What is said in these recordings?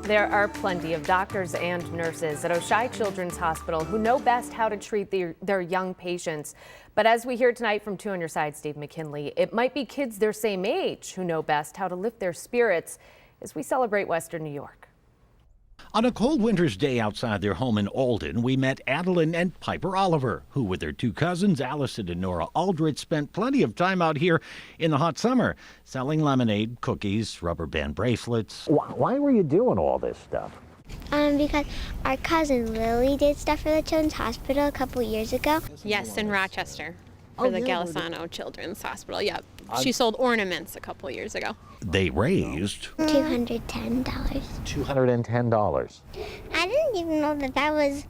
There are plenty of doctors and nurses at Oshei Children's Hospital who know best how to treat their young patients. But as we hear tonight from 2 on Your Side, Steve McKinley, it might be kids their same age who know best how to lift their spirits as we celebrate Western New York. On a cold winter's day outside their home in Alden, we met Adeline and Piper Oliver, who with their 2 cousins, Allison and Nora Aldrich, spent plenty of time out here in the hot summer, selling lemonade, cookies, rubber band bracelets. Why were you doing all this stuff? Because our cousin Lily did stuff for the Children's Hospital a couple years ago. Yes, in Rochester for the Galisano Children's Hospital. Yep. She sold ornaments a couple years ago. They raised $210. $210. I didn't even know that was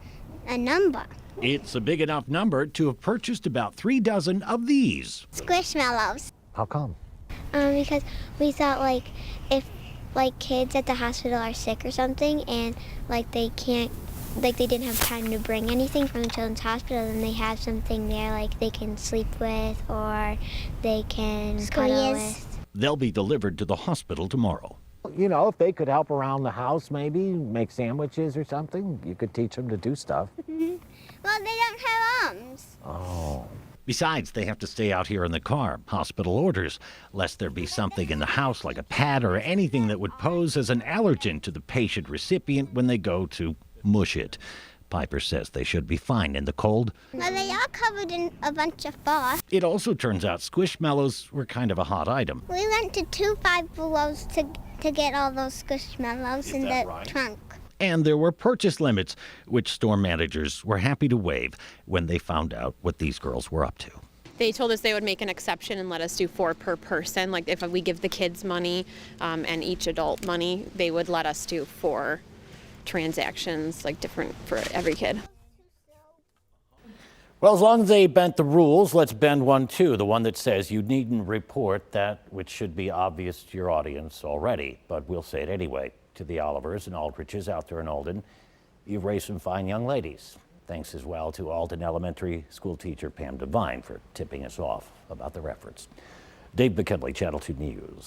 a number. It's a big enough number to have purchased about 3 dozen of these. Squishmallows. How come? Because we thought if kids at the hospital are sick or something and they didn't have time to bring anything from the Children's Hospital, then they have something there they can sleep with or they can cuddle with. They'll be delivered to the hospital tomorrow. You know, if they could help around the house, maybe make sandwiches or something, you could teach them to do stuff. Well, they don't have arms. Oh. Besides, they have to stay out here in the car, hospital orders, lest there be something in the house like a pad or anything that would pose as an allergen to the patient recipient when they go to mush it. Piper says they should be fine in the cold. Well, they are covered in a bunch of frost. It also turns out Squishmallows were kind of a hot item. We went to 2 Five Belows to get all those Squishmallows in the trunk. And there were purchase limits, which store managers were happy to waive when they found out what these girls were up to. They told us they would make an exception and let us do 4 per person. Like if we give the kids money and each adult money, they would let us do 4 transactions, different for every kid. Well, as long as they bent the rules, let's bend one too. The one that says you needn't report that which should be obvious to your audience already, but we'll say it anyway. To the Olivers and Aldriches out there in Alden, you've raised some fine young ladies. Thanks as well to Alden Elementary School teacher Pam Devine for tipping us off about their efforts. Dave McKinley, Channel 2 News.